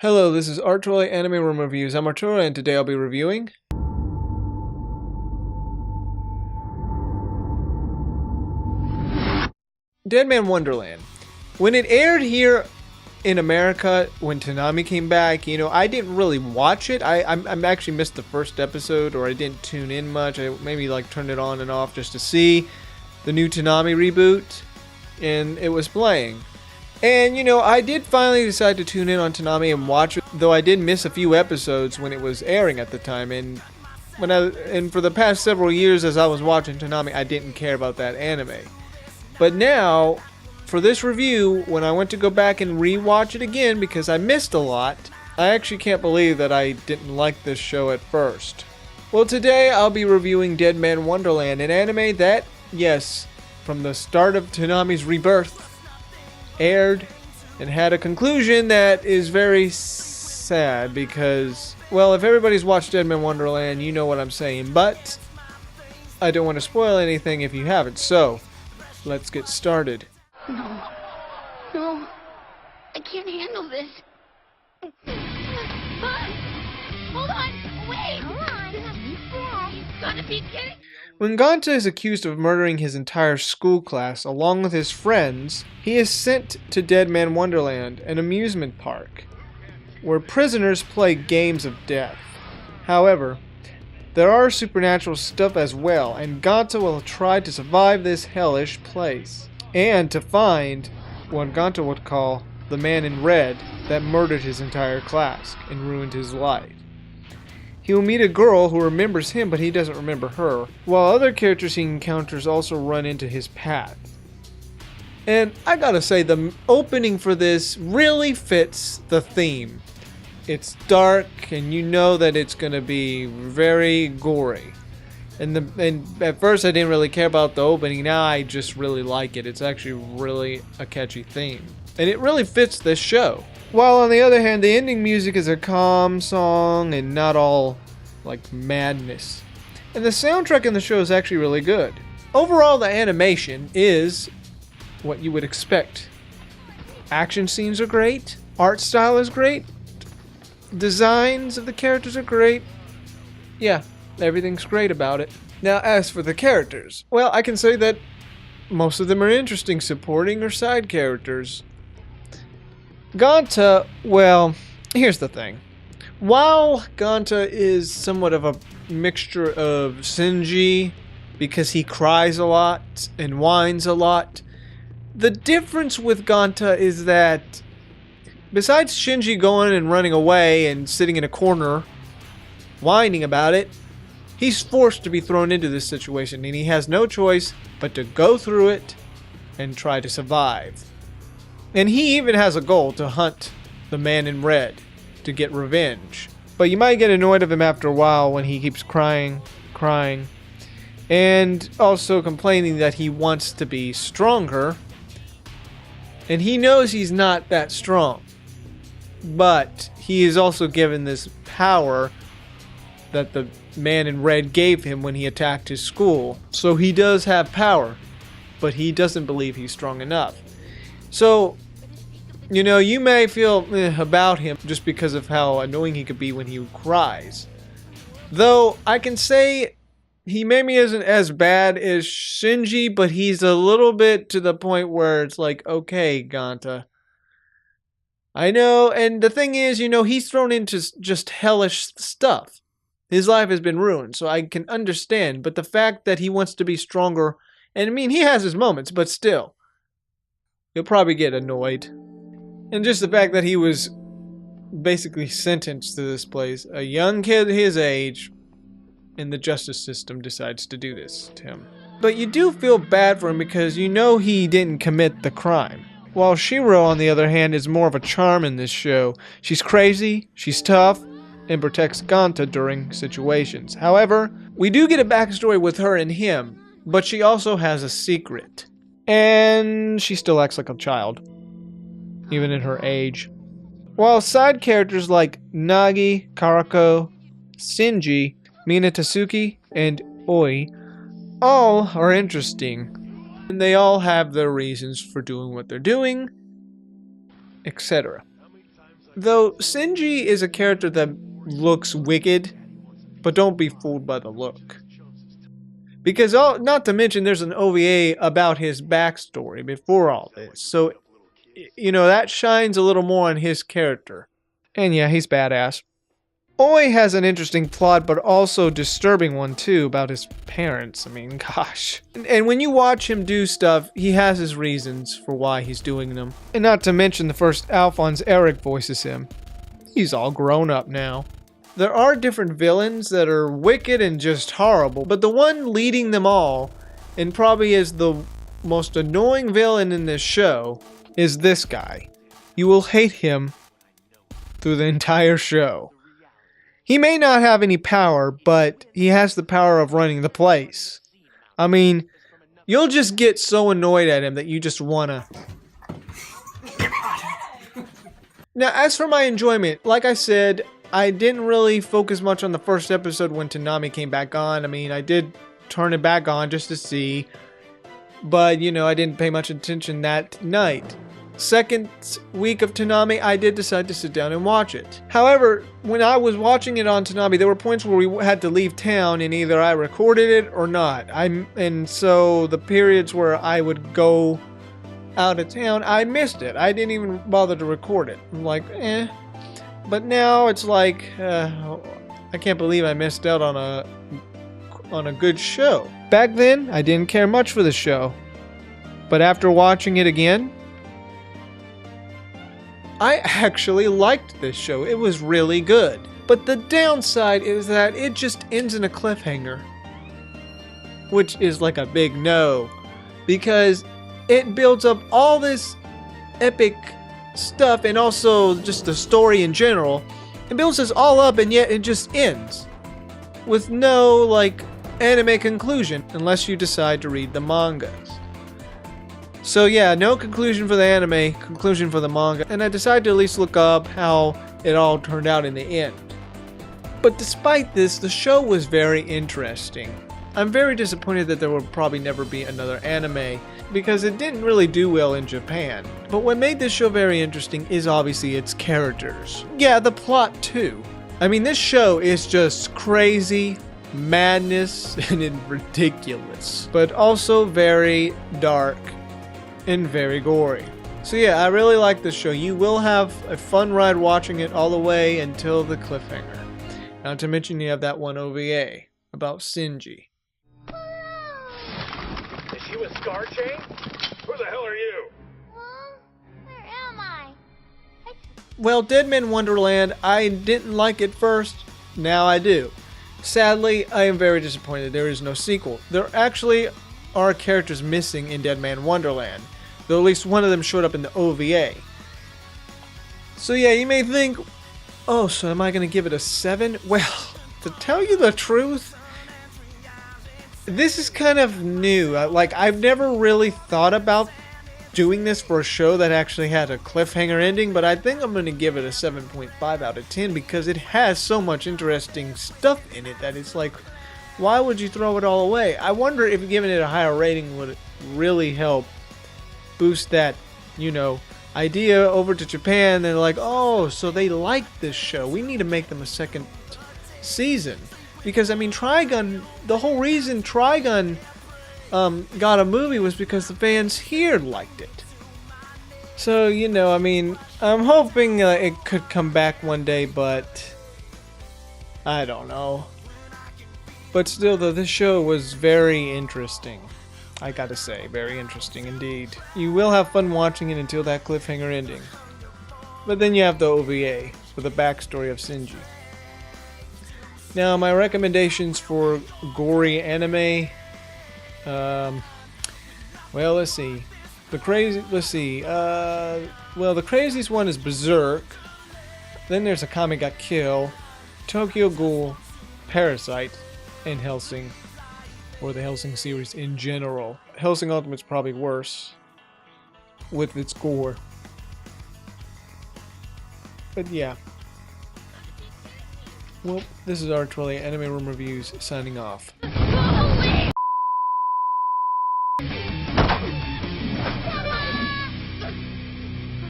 Hello, this is Arturelia Anime Room Reviews. I'm Arturelia, and today I'll be reviewing Deadman Wonderland. When it aired here in America, when Toonami came back, I didn't really watch it. I actually missed the first episode, or I didn't tune in much. I maybe turned it on and off just to see the new Toonami reboot, and it was playing. And I did finally decide to tune in on Toonami and watch it, though I did miss a few episodes when it was airing at the time. And for the past several years as I was watching Toonami, I didn't care about that anime. But now, for this review, when I went to go back and rewatch it again because I missed a lot, I actually can't believe that I didn't like this show at first. Well, today I'll be reviewing Deadman Wonderland, an anime that, yes, from the start of Toonami's rebirth, aired and had a conclusion that is very sad because, well, if everybody's watched Deadman Wonderland, you know what I'm saying, but I don't want to spoil anything if you haven't, so let's get started. No, I can't handle this. Hold on, wait! Come on, you've got to be kidding. When Ganta is accused of murdering his entire school class along with his friends, he is sent to Deadman Wonderland, an amusement park, where prisoners play games of death. However, there are supernatural stuff as well, and Ganta will try to survive this hellish place, and to find what Ganta would call the man in red that murdered his entire class and ruined his life. He will meet a girl who remembers him, but he doesn't remember her, while other characters he encounters also run into his path. And I gotta say, the opening for this really fits the theme. It's dark, and you know that it's gonna be very gory. And at first I didn't really care about the opening, now I just really like it. It's actually really a catchy theme. And it really fits this show. While on the other hand, the ending music is a calm song and not all like madness. And the soundtrack in the show is actually really good. Overall, the animation is what you would expect. Action scenes are great, art style is great, designs of the characters are great. Yeah, everything's great about it. Now, as for the characters, well, I can say that most of them are interesting supporting or side characters. Ganta, well, here's the thing. While Ganta is somewhat of a mixture of Shinji, because he cries a lot and whines a lot, the difference with Ganta is that besides Shinji going and running away and sitting in a corner whining about it, he's forced to be thrown into this situation and he has no choice but to go through it and try to survive. And he even has a goal to hunt the man in red to get revenge. But you might get annoyed of him after a while when he keeps crying, and also complaining that he wants to be stronger. And he knows he's not that strong. But he is also given this power that the man in red gave him when he attacked his school. So he does have power, but he doesn't believe he's strong enough. So, you may feel about him just because of how annoying he could be when he cries. Though, I can say he maybe isn't as bad as Shinji, but he's a little bit to the point where it's like, okay, Ganta. I know, and the thing is, he's thrown into just hellish stuff. His life has been ruined, so I can understand, but the fact that he wants to be stronger, and I mean, he has his moments, but still, you'll probably get annoyed. And just the fact that he was basically sentenced to this place, a young kid his age, and the justice system decides to do this to him. But you do feel bad for him because he didn't commit the crime. While Shiro, on the other hand, is more of a charm in this show. She's crazy, she's tough, and protects Ganta during situations. However, we do get a backstory with her and him, but she also has a secret. And she still acts like a child, even in her age. While side characters like Nagi, Karako, Shinji, Minatasuki, and Oi all are interesting, and they all have their reasons for doing what they're doing, etc. Though Shinji is a character that looks wicked, but don't be fooled by the look. Because not to mention there's an OVA about his backstory before all this. So, you know, that shines a little more on his character. And yeah, he's badass. Oi has an interesting plot, but also disturbing one too, about his parents. I mean, gosh. And when you watch him do stuff, he has his reasons for why he's doing them. And not to mention the first Alphonse Eric voices him. He's all grown up now. There are different villains that are wicked and just horrible, but the one leading them all, and probably is the most annoying villain in this show, is this guy. You will hate him through the entire show. He may not have any power, but he has the power of running the place. I mean, you'll just get so annoyed at him that you just wanna... Now, as for my enjoyment, like I said, I didn't really focus much on the first episode when Toonami came back on. I mean, I did turn it back on just to see, but, you know, I didn't pay much attention that night. Second week of Toonami, I did decide to sit down and watch it. However, when I was watching it on Toonami, there were points where we had to leave town and either I recorded it or not. And so the periods where I would go out of town, I missed it. I didn't even bother to record it. I'm like, eh. But now it's like, I can't believe I missed out on a good show. Back then, I didn't care much for the show. But after watching it again, I actually liked this show. It was really good. But the downside is that it just ends in a cliffhanger. Which is like a big no. Because it builds up all this epic stuff and also just the story in general. It builds this all up and yet it just ends. With no, like, anime conclusion. Unless you decide to read the mangas. So yeah, no conclusion for the anime, conclusion for the manga, and I decided to at least look up how it all turned out in the end. But despite this, the show was very interesting. I'm very disappointed that there will probably never be another anime, because it didn't really do well in Japan. But what made this show very interesting is obviously its characters. Yeah, the plot too. I mean, this show is just crazy, madness, and ridiculous, but also very dark and very gory. So yeah, I really like this show. You will have a fun ride watching it all the way until the cliffhanger. Not to mention you have that one OVA about Shinji. Is you a Scar Chain? Who the hell are you? Where am I? Well, Deadman Wonderland, I didn't like it first. Now I do. Sadly, I am very disappointed there is no sequel. There actually are characters missing in Deadman Wonderland, though at least one of them showed up in the OVA. So yeah, you may think, oh, so am I going to give it a 7? Well, to tell you the truth, this is kind of new. Like, I've never really thought about doing this for a show that actually had a cliffhanger ending, but I think I'm going to give it a 7.5 out of 10 because it has so much interesting stuff in it that it's like, why would you throw it all away? I wonder if giving it a higher rating would really help boost that, you know, idea over to Japan. They're like, oh, so they like this show. We need to make them a second season. Because, I mean, Trigun, the whole reason Trigun got a movie was because the fans here liked it. So, you know, I mean, I'm hoping it could come back one day, but I don't know. But still, though, this show was very interesting. I gotta say, very interesting indeed. You will have fun watching it until that cliffhanger ending. But then you have the OVA for the backstory of Shinji. Now, my recommendations for gory anime. Well, let's see. The craziest one is Berserk. Then there's Akame ga Kill, Tokyo Ghoul, Parasite, and Hellsing. Or the Hellsing series in general. Hellsing Ultimate's probably worse with its gore. But yeah. Well, this is Arturelia Anime Room Reviews signing off.